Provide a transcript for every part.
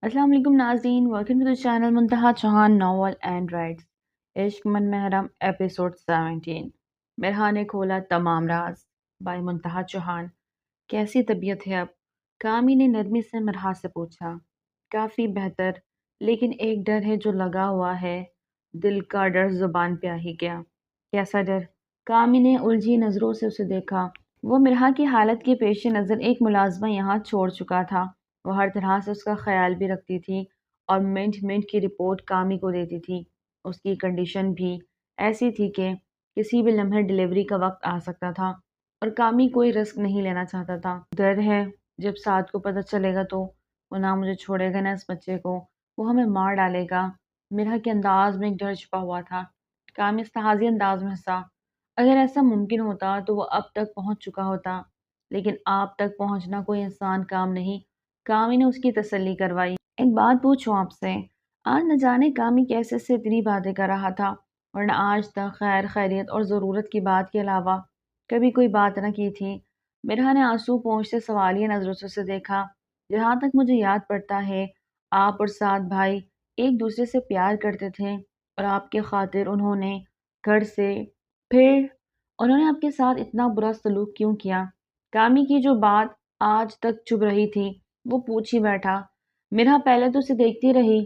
السلام علیکم ناظرین، welcome to the channel Muntaha Chauhan novel and writes. Ishq Man Muharram episode 17۔ مرحا نے کھولا تمام راز بائی منتہا چوہان۔ کیسی طبیعت ہے اب؟ کامی نے نرمی سے مرحا سے پوچھا۔ کافی بہتر، لیکن ایک ڈر ہے جو لگا ہوا ہے۔ دل کا ڈر زبان پہ آ ہی گیا۔ کیسا ڈر؟ کامی نے الجھی نظروں سے اسے دیکھا۔ وہ مرحا کی حالت کے پیش نظر ایک ملازمہ یہاں چھوڑ چکا تھا۔ وہ ہر طرح سے اس کا خیال بھی رکھتی تھی اور منٹ منٹ کی رپورٹ کامی کو دیتی تھی۔ اس کی کنڈیشن بھی ایسی تھی کہ کسی بھی لمحے ڈیلیوری کا وقت آ سکتا تھا اور کامی کوئی رسک نہیں لینا چاہتا تھا۔ ڈر ہے جب سعد کو پتہ چلے گا تو وہ نہ مجھے چھوڑے گا نہ اس بچے کو، وہ ہمیں مار ڈالے گا۔ مرحا کے انداز میں ایک ڈر چھپا ہوا تھا۔ کامی استحاضی انداز میں ہنسا۔ اگر ایسا ممکن ہوتا تو وہ اب تک پہنچ چکا ہوتا، لیکن آپ تک پہنچنا کوئی آسان کام نہیں۔ کامی نے اس کی تسلی کروائی۔ ایک بات پوچھوں آپ سے، آج نہ جانے کامی کیسے سے اتنی باتیں کر رہا تھا، ورنہ آج تک خیر خیریت اور ضرورت کی بات کے علاوہ کبھی کوئی بات نہ کی تھی۔ مرحا نے آنسو پونچھتے سوالیہ نظروں سے اسے دیکھا۔ جہاں تک مجھے یاد پڑتا ہے آپ اور سعد بھائی ایک دوسرے سے پیار کرتے تھے اور آپ کے خاطر انہوں نے گھر سے پھر انہوں نے آپ کے ساتھ اتنا برا سلوک کیوں کیا؟ کامی کی جو بات آج تک چبھ رہی تھی وہ پوچھ ہی بیٹھا۔ مرحا پہلے تو اسے دیکھتی رہی،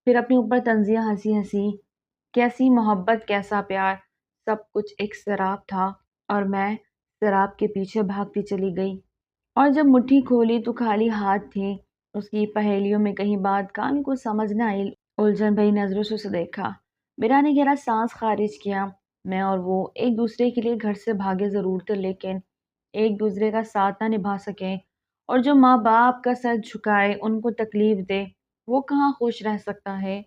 پھر اپنے اوپر طنزیہ ہنسی ہنسی۔ کیسی محبت، کیسا پیار، سب کچھ ایک سراب تھا اور میں سراب کے پیچھے بھاگتی چلی گئی۔ اور جب مٹھی کھولی تو خالی ہاتھ تھی۔ اس کی پہیلیوں میں کہیں بات کامی کو سمجھ نہ آئی، الجھن بھری نظروں سے اسے دیکھا۔ مرحا نے گہرا سانس خارج کیا۔ میں اور وہ ایک دوسرے کے لیے گھر سے بھاگے ضرور تھے، لیکن ایک دوسرے کا ساتھ نہ نبھا سکے، اور جو ماں باپ کا سر جھکائے ان کو تکلیف دے وہ کہاں خوش رہ سکتا ہے؟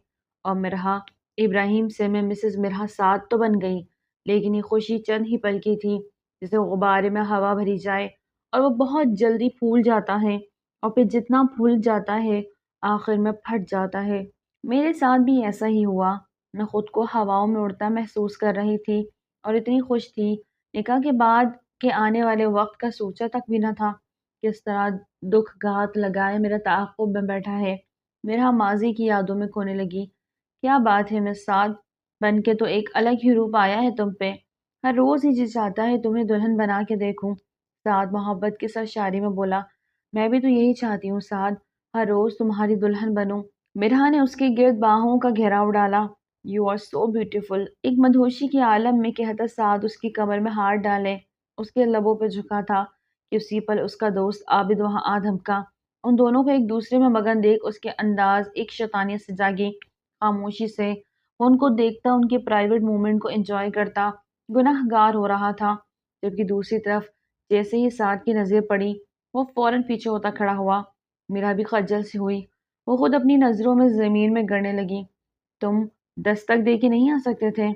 اور مرحا ابراہیم سے میں مسز مرحا سعد تو بن گئی، لیکن یہ خوشی چند ہی پل کی تھی، جسے غبارے میں ہوا بھری جائے اور وہ بہت جلدی پھول جاتا ہے، اور پھر جتنا پھول جاتا ہے آخر میں پھٹ جاتا ہے۔ میرے ساتھ بھی ایسا ہی ہوا۔ میں خود کو ہواؤں میں اڑتا محسوس کر رہی تھی اور اتنی خوش تھی، نکاح کے بعد کے آنے والے وقت کا سوچا تک بھی نہ تھا۔ کس طرح دکھ گھات لگائے میرا تعاقب میں بیٹھا ہے۔ میرا ماضی کی یادوں میں کھونے لگی۔ کیا بات ہے مس سعد، بن کے تو ایک الگ ہی روپ آیا ہے تم پہ۔ ہر روز ہی جی چاہتا ہے تمہیں دلہن بنا کے دیکھوں۔ سعد محبت کے ساتھ شاعری میں بولا۔ میں بھی تو یہی چاہتی ہوں سعد، ہر روز تمہاری دلہن بنوں۔ مرحا نے اس کے گرد باہوں کا گھیراؤ ڈالا۔ یو آر سو بیوٹیفل، ایک مدہوشی کے عالم میں کہتا سعد اس کی کمر میں ہاتھ ڈالے اس کے لبوں پہ جھکا تھا کہ اسی پل اس کا دوست عابد وہاں آ دھمکا۔ ان دونوں کو ایک دوسرے میں مگن دیکھ اس کے انداز ایک شیطانیت سے جاگی۔ خاموشی سے وہ ان کو دیکھتا، ان کے پرائیویٹ مومنٹ کو انجوائے کرتا، گناہ گار ہو رہا تھا، جبکہ دوسری طرف جیسے ہی سعد کی نظر پڑی وہ فوراً پیچھے ہوتا کھڑا ہوا۔ میرا بھی خجل سی ہوئی۔ وہ خود اپنی نظروں میں زمین میں گڑنے لگی۔ تم دستک دے کے نہیں آ سکتے تھے؟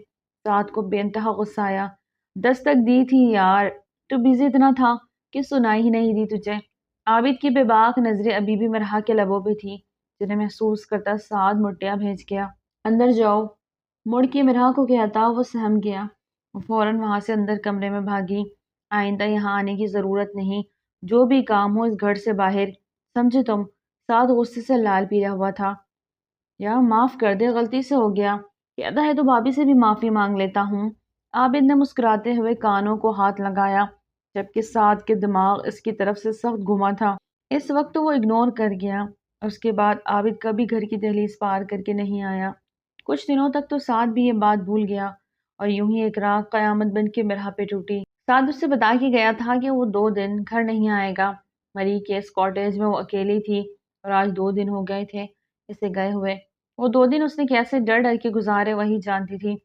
سعد کو بے انتہا غصہ آیا۔ دستک دی تھی یار، تو بزی اتنا تھا کہ سنائی ہی نہیں دی تجھے۔ عابد کی بے باک نظریں ابھی بھی مرحا کے لبوں پہ تھی، جنہیں محسوس کرتا سعد مٹیاں بھیج گیا۔ اندر جاؤ، مڑ کے مرحا کو کہتا وہ سہم گیا۔ وہ فوراً وہاں سے اندر کمرے میں بھاگی۔ آئندہ یہاں آنے کی ضرورت نہیں، جو بھی کام ہو اس گھر سے باہر، سمجھے تم؟ سعد غصے سے لال پیلا ہوا تھا۔ یا معاف کر دے، غلطی سے ہو گیا، کہتا ہے تو بھابھی سے بھی معافی مانگ لیتا ہوں۔ عابد نے مسکراتے ہوئے کانوں کو ہاتھ لگایا، جبکہ سعد کے دماغ اس کی طرف سے سخت گھما تھا۔ اس وقت تو وہ اگنور کر گیا۔ اس کے بعد عابد کبھی گھر کی دہلیز پار کر کے نہیں آیا۔ کچھ دنوں تک تو سعد بھی یہ بات بھول گیا، اور یوں ہی ایک رات قیامت بن کے مرحا پہ ٹوٹی۔ سعد اس سے بتا کے گیا تھا کہ وہ 2 دن گھر نہیں آئے گا۔ مری کے اس کاٹیج میں وہ اکیلی تھی، اور آج 2 دن ہو گئے تھے اسے گئے ہوئے۔ وہ 2 دن اس نے کیسے ڈر ڈر کے گزارے وہی جانتی تھی۔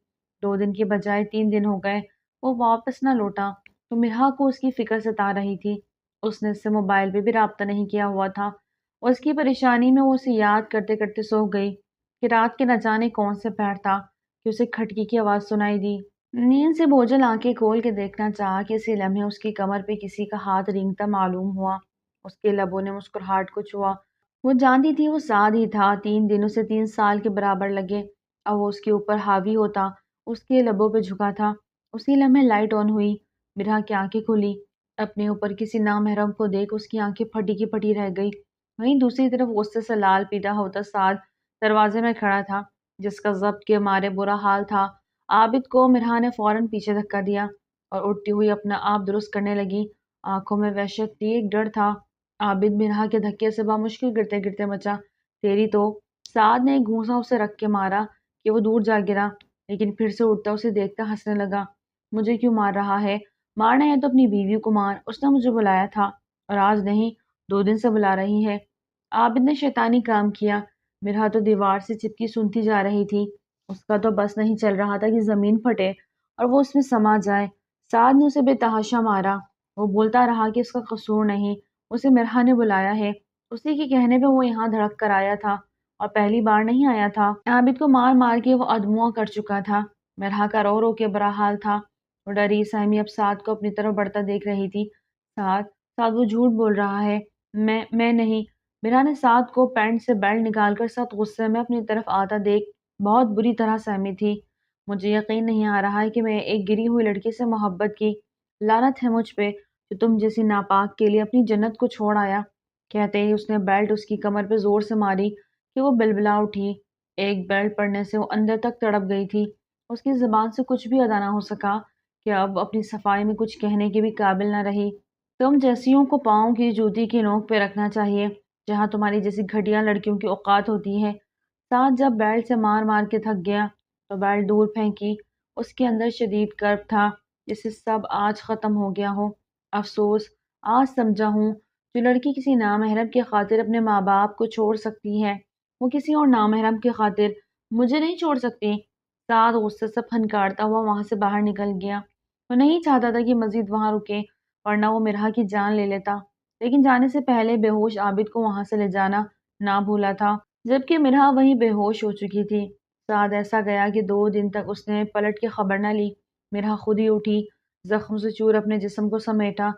2 دن کے بجائے 3 دن ہو گئے وہ واپس نہ لوٹا، تو مرحا کو اس کی فکر ستا رہی تھی۔ اس نے اس سے موبائل پہ بھی رابطہ نہیں کیا ہوا تھا۔ اس کی پریشانی میں وہ اسے یاد کرتے کرتے سو گئی کہ رات کے نہ جانے کون سے پیر تھا کہ اسے کھٹکی کی آواز سنائی دی۔ نیند سے بوجھل آنکھیں کھول کے دیکھنا چاہا کہ اسی لمحے اس کی کمر پہ کسی کا ہاتھ رینگتا معلوم ہوا۔ اس کے لبوں نے مسکراہٹ کو چھوا۔ وہ جانتی تھی وہ سعد ہی تھا۔ 3 دن اسے 3 سال کے برابر لگے، اب وہ اس کے اوپر حاوی ہوتا، اس کے لبوں پہ جھکا تھا۔ اسی لمحے لائٹ آن ہوئی۔ مرحا کی آنکھیں کھلی۔ اپنے اوپر کسی نامحرم کو دیکھ اس کی آنکھیں پھٹی کی پھٹی رہ گئی۔ وہیں دوسری طرف غصے سے لال پیلا ہوتا سعد دروازے میں کھڑا تھا، جس کا ضبط کے مارے برا حال تھا۔ عابد کو مرہا نے فوراً پیچھے دھکا دیا اور اٹھتی ہوئی اپنا آپ درست کرنے لگی۔ آنکھوں میں وحشت تھی، ایک ڈر تھا۔ عابد مرہا کے دھکے سے بامشکل گرتے گرتے بچا۔ تیری تو… سعد نے ایک گھونسا اسے رکھ کے مارا کہ وہ دور جا گرا، لیکن پھر سے اٹھتا اسے دیکھتا ہنسنے لگا۔ مجھے کیوں مار رہا ہے؟ مارنا ہے تو اپنی بیوی کو مار، اس نے مجھے بلایا تھا اور آج نہیں، 2 دن سے بلا رہی ہے۔ عابد نے شیطانی کام کیا۔ مرہا تو دیوار سے چپکی سنتی جا رہی تھی۔ اس کا تو بس نہیں چل رہا تھا کہ زمین پھٹے اور وہ اس میں سما جائے۔ سعد نے اسے بے تحاشا مارا۔ وہ بولتا رہا کہ اس کا قصور نہیں، اسے مرہا نے بلایا ہے، اسی کے کہنے پہ وہ یہاں دھڑک کر آیا تھا اور پہلی بار نہیں آیا تھا۔ عابد کو مار مار کے وہ ادموا کر چکا تھا۔ مرہا کا رو رو کے برا حال تھا۔ وہ ڈری سہمی اب سعد کو اپنی طرف بڑھتا دیکھ رہی تھی۔ سعد، سعد وہ جھوٹ بول رہا ہے، میں نہیں۔ مرہا نے سعد کو پینٹ سے بیلٹ نکال کر سخت غصے میں اپنی طرف آتا دیکھ بہت بری طرح سہمی تھی۔ مجھے یقین نہیں آ رہا ہے کہ میں ایک گری ہوئی لڑکی سے محبت کی۔ لعنت ہے مجھ پہ جو تم جیسی ناپاک کے لیے اپنی جنت کو چھوڑ آیا۔ کہتے ہی اس نے بیلٹ اس کی کمر پہ زور سے ماری کہ وہ بلبلا اٹھی۔ ایک بیلٹ پڑنے سے وہ اندر تک تڑپ گئی تھی۔ اس کی زبان سے کچھ بھی ادا نہ ہو سکا کہ اب اپنی صفائی میں کچھ کہنے کے بھی قابل نہ رہی۔ تم جیسیوں کو پاؤں کی جوتی کی نوک پہ رکھنا چاہیے، جہاں تمہاری جیسی گھٹیا لڑکیوں کی اوقات ہوتی ہے۔ سعد جب بیلٹ سے مار مار کے تھک گیا تو بیلٹ دور پھینکی۔ اس کے اندر شدید کرب تھا، جسے سب آج ختم ہو گیا ہو۔ افسوس، آج سمجھا ہوں، جو لڑکی کسی نامحرم کی خاطر اپنے ماں باپ کو چھوڑ سکتی ہے، وہ کسی اور نامحرم کی خاطر مجھے نہیں چھوڑ سکتی۔ سعد غصے سے پھنکارتا ہوا وہاں سے باہر نکل گیا۔ وہ نہیں چاہتا تھا کہ مزید وہاں رکے، ورنہ وہ مرہا کی جان لے لیتا، لیکن جانے سے پہلے بے ہوش عابد کو وہاں سے لے جانا نہ بھولا تھا، جبکہ مرہا وہیں بے ہوش ہو چکی تھی۔ سعد ایسا گیا کہ 2 دن تک اس نے پلٹ کے خبر نہ لی۔ مرہا خود ہی اٹھی، زخم سے چور اپنے جسم کو سمیٹا۔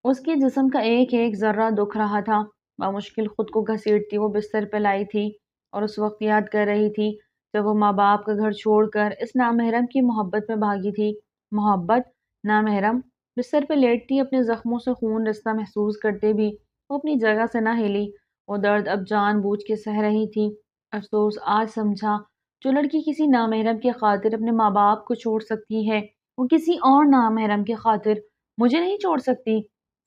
اس کے جسم کا ایک ایک ذرہ دکھ رہا تھا۔ بامشکل خود کو گھسیٹتی وہ بستر پہ لائی تھی اور اس وقت یاد کر رہی تھی جب وہ ماں باپ کا گھر چھوڑ کر اس نامحرم کی محبت میں بھاگی تھی۔ محبت، نامحرم۔ بستر پہ لیٹتی اپنے زخموں سے خون رستا محسوس کرتے بھی وہ اپنی جگہ سے نہ ہلی۔ وہ درد اب جان بوجھ کے سہ رہی تھی۔ افسوس، آج سمجھا، جو لڑکی کسی نامحرم کی خاطر اپنے ماں باپ کو چھوڑ سکتی ہے، وہ کسی اور نامحرم کی خاطر مجھے نہیں چھوڑ سکتی۔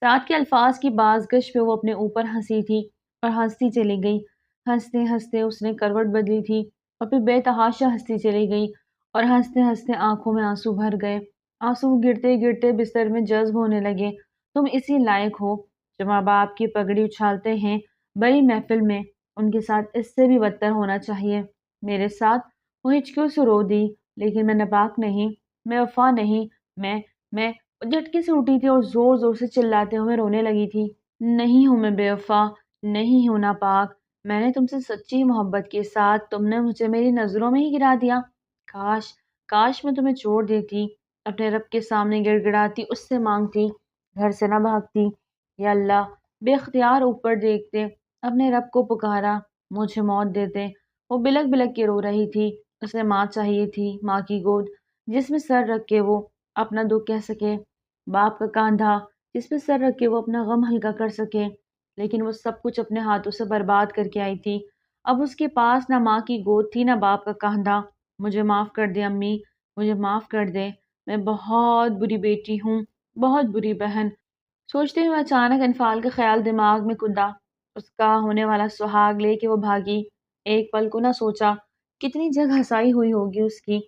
سعد کے الفاظ کی بازگشت پہ وہ اپنے اوپر ہنسی تھی اور ہنستی چلی گئی۔ ہنستے ہنستے اس نے کروٹ بدلی تھی اور پھر بے تحاشا ہنستی چلی گئی اور ہنستے ہنستے آنکھوں میں آنسو بھر گئے۔ آنسو گرتے گرتے بستر میں جذب ہونے لگے۔ تم اسی لائق ہو جو ماں باپ کی پگڑی اچھالتے ہیں بڑی محفل میں، ان کے ساتھ اس سے بھی بدتر ہونا چاہیے۔ میرے ساتھ وہ ہچکیوں سے رو دی، لیکن میں ناپاک نہیں، میں وفا نہیں، میں وہ جھٹکے سے اٹھی تھی اور زور زور سے چلاتے ہوئے رونے لگی تھی۔ نہیں ہوں میں بے وفا، نہیں ہوں ناپاک، میں نے تم سے سچی محبت کے ساتھ تم نے مجھے میری نظروں میں ہی گرا دیا۔ کاش، کاش میں تمہیں چھوڑ دیتی، اپنے رب کے سامنے گڑ گڑاتی، اس سے مانگتی، گھر سے نہ بھاگتی۔ یا اللہ، بے اختیار اوپر دیکھتے اپنے رب کو پکارا، مجھے موت دیتے۔ وہ بلک بلک کے رو رہی تھی۔ اسے ماں چاہیے تھی، ماں کی گود جس میں سر رکھ کے وہ اپنا دکھ کہہ سکے، باپ کا کاندھا جس پہ سر رکھ کے وہ اپنا غم ہلکا کر سکے، لیکن وہ سب کچھ اپنے ہاتھوں سے برباد کر کے آئی تھی۔ اب اس کے پاس نہ ماں کی گود تھی نہ باپ کا کاندھا۔ مجھے معاف کر دے امی، مجھے معاف کر دے، میں بہت بری بیٹی ہوں، بہت بری بہن۔ سوچتے ہوئے اچانک انفعال کا خیال دماغ میں کوندا۔ اس کا ہونے والا سہاگ لے کے وہ بھاگی۔ ایک پل کو نہ سوچا کتنی جگہ ہنسائی ہوئی ہوگی اس کی،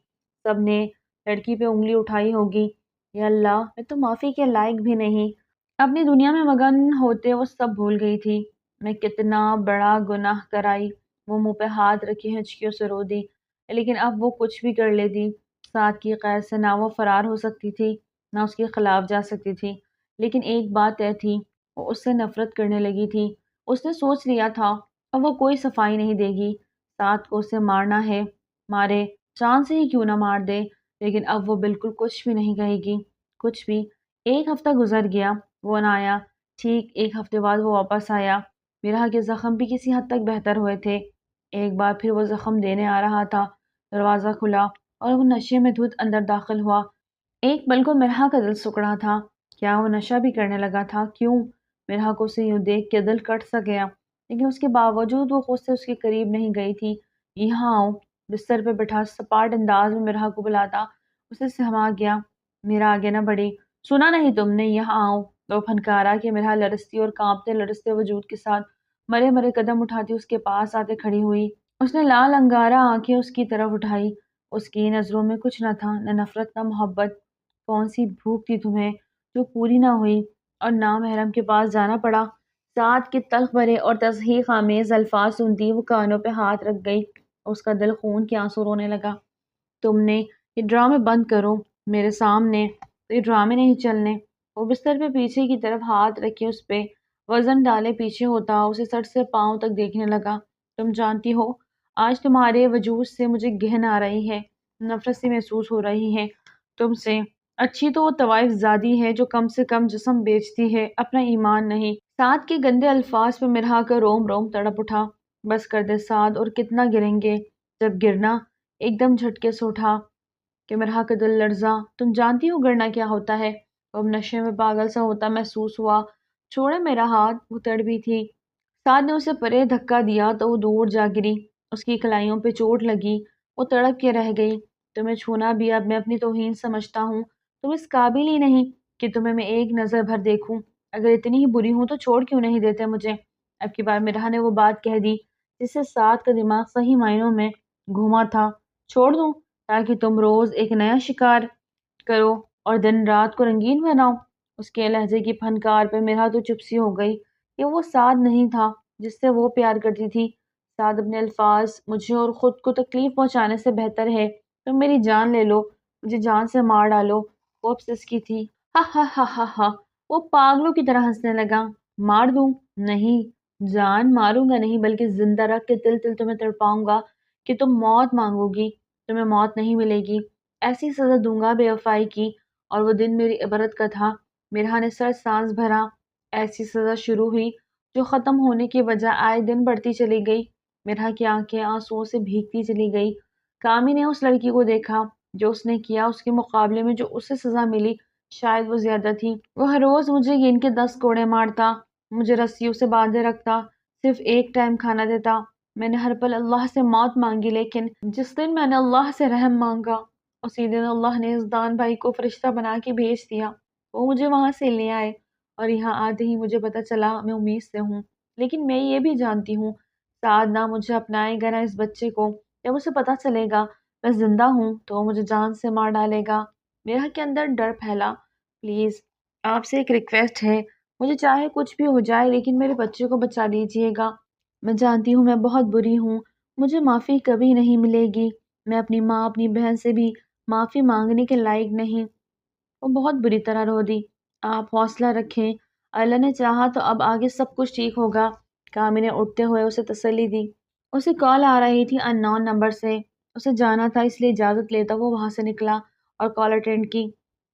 سب نے لڑکی پہ انگلی اٹھائی ہوگی۔ یا اللہ، میں تو معافی کے لائق بھی نہیں۔ اپنی دنیا میں مگن ہوتے وہ سب بھول گئی تھی۔ میں کتنا بڑا گناہ کرائی۔ وہ منہ پہ ہاتھ رکھے ہچکیوں سے رو دی، لیکن اب وہ کچھ بھی کر لیتی، سعد کی قید سے نہ وہ فرار ہو سکتی تھی نہ اس کے خلاف جا سکتی تھی۔ لیکن ایک بات طے تھی، وہ اس سے نفرت کرنے لگی تھی۔ اس نے سوچ لیا تھا اب وہ کوئی صفائی نہیں دے گی۔ سعد کو اسے مارنا ہے، مارے، جان سے ہی کیوں نہ مار دے، لیکن اب وہ بالکل کچھ بھی نہیں کہے گی، کچھ بھی۔ 1 ہفتہ گزر گیا، وہ نہ آیا۔ ٹھیک 1 ہفتے بعد وہ واپس آیا۔ مرہا کے زخم بھی کسی حد تک بہتر ہوئے تھے۔ ایک بار پھر وہ زخم دینے آ رہا تھا۔ دروازہ کھلا اور وہ نشے میں دھت اندر داخل ہوا۔ ایک پل کو مرہا کا دل سکڑا تھا۔ کیا وہ نشہ بھی کرنے لگا تھا؟ کیوں؟ مرہا کو اسے یوں دیکھ کے دل کٹ سا گیا۔ لیکن اس کے باوجود وہ خود سے اس کے قریب نہیں گئی تھی۔ یہاں آؤ، بستر پہ بٹھا سپاٹ انداز میں مرحا کو بلاتا اسے سہما گیا۔ میرا آگے نہ بڑھی، سنا نہیں تم نے، یہاں آؤ۔ وہ پھنکارا کہ مرحا لرزتی اور کانپتے لرزتے وجود کے ساتھ مرے مرے قدم اٹھاتی اس کے پاس آتے کھڑی ہوئی۔ اس نے لال انگارہ آنکھیں اس کی طرف اٹھائی۔ اس کی نظروں میں کچھ نہ تھا، نہ نفرت نہ محبت۔ کون سی بھوک تھی تمہیں جو پوری نہ ہوئی اور نامحرم کے پاس جانا پڑا؟ سعد کے تلخ بھرے اور تصحیح آمیز الفاظ سنتی وہ کانوں پہ ہاتھ رکھ گئی۔ اس کا دل خون کے آنسو رونے لگا۔ تم نے یہ ڈرامے بند کرو میرے سامنے، تو یہ ڈرامے نہیں چلنے۔ وہ بستر پہ پیچھے کی طرف ہاتھ رکھے اس پہ وزن ڈالے پیچھے ہوتا اسے سر سے پاؤں تک دیکھنے لگا۔ تم جانتی ہو آج تمہارے وجود سے مجھے گہن آ رہی ہے، نفرت سی محسوس ہو رہی ہے تم سے۔ اچھی تو وہ طوائف زادی ہے جو کم سے کم جسم بیچتی ہے، اپنا ایمان نہیں۔ سعد کے گندے الفاظ پہ مرحا کا روم روم تڑپ اٹھا۔ بس کر دے سعد، اور کتنا گریں گے؟ جب گرنا ایک دم جھٹکے سے اٹھا کہ مرحا کا دل لرزا۔ تم جانتی ہو گرنا کیا ہوتا ہے؟ وہ اب نشے میں پاگل سا ہوتا محسوس ہوا۔ چھوڑے میرا ہاتھ، وہ تڑپی تھی۔ سعد نے اسے پرے دھکا دیا تو وہ دور جا گری۔ اس کی کلائیوں پہ چوٹ لگی، وہ تڑپ کے رہ گئی۔ تمہیں چھونا بھی اب میں اپنی توہین سمجھتا ہوں۔ تم اس قابل ہی نہیں کہ تمہیں میں ایک نظر بھر دیکھوں۔ اگر اتنی ہی بری ہوں تو چھوڑ کیوں نہیں دیتے مجھے؟ اب کی بار مرحا نے وہ بات کہہ دی جس سے سعد کا دماغ صحیح معنوں میں گھوما تھا۔ چھوڑ دوں تاکہ تم روز ایک نیا شکار کرو اور دن رات کو رنگین بناؤ؟ اس کے لہجے کی پھنکار پہ مرحا تو چپ سی ہو گئی کہ وہ سعد نہیں تھا جس سے وہ پیار کرتی تھی۔ سعد اپنے الفاظ مجھے اور خود کو تکلیف پہنچانے سے بہتر ہے تم میری جان لے لو، مجھے جان سے مار ڈالو۔ وہ اب سسکی تھی۔ ہا ہا ہا ہا ہا۔ وہ پاگلوں کی طرح ہنسنے لگا۔ مار دوں؟ نہیں، جان ماروں گا نہیں، بلکہ زندہ رکھ کے تل تل تمہیں تڑپاؤں گا کہ تم موت مانگو گی۔ تمہیں موت نہیں ملے گی، ایسی سزا دوں گا بے وفائی کی۔ اور وہ دن میری عبرت کا تھا۔ مرحا نے سر سانس بھرا۔ ایسی سزا شروع ہوئی جو ختم ہونے کی بجائے آئے دن بڑھتی چلی گئی۔ مرحا کی آنکھیں آنسوؤں سے بھیگتی چلی گئی۔ کامی نے اس لڑکی کو دیکھا، جو اس نے کیا اس کے مقابلے میں جو اسے سزا ملی شاید وہ زیادہ تھی۔ وہ ہر روز مجھے ان کے 10 کوڑے مارتا، مجھے رسیوں سے باندھے رکھتا، صرف ایک ٹائم کھانا دیتا۔ میں نے ہر پل اللہ سے موت مانگی، لیکن جس دن میں نے اللہ سے رحم مانگا اسی دن اللہ نے اس دان بھائی کو فرشتہ بنا کے بھیج دیا۔ وہ مجھے وہاں سے لے آئے اور یہاں آتے ہی مجھے پتا چلا میں امید سے ہوں، لیکن میں یہ بھی جانتی ہوں سعد نہ مجھے اپنائے گا نہ اس بچے کو۔ جب اسے پتا چلے گا میں زندہ ہوں تو وہ مجھے جان سے مار ڈالے گا۔ میرا کے اندر ڈر پھیلا۔ پلیز آپ سے ایک ریکویسٹ ہے، مجھے چاہے کچھ بھی ہو جائے لیکن میرے بچے کو بچا لیجیے گا۔ میں جانتی ہوں میں بہت بری ہوں، مجھے معافی کبھی نہیں ملے گی، میں اپنی ماں اپنی بہن سے بھی معافی مانگنے کے لائق نہیں۔ وہ بہت بری طرح رو دی۔ آپ حوصلہ رکھیں، اللہ نے چاہا تو اب آگے سب کچھ ٹھیک ہوگا۔ کامی نے اٹھتے ہوئے اسے تسلی دی۔ اسے کال آ رہی تھی ان نون نمبر سے۔ اسے جانا تھا اس لیے اجازت لیتا وہ وہاں سے نکلا اور کال اٹینڈ کی۔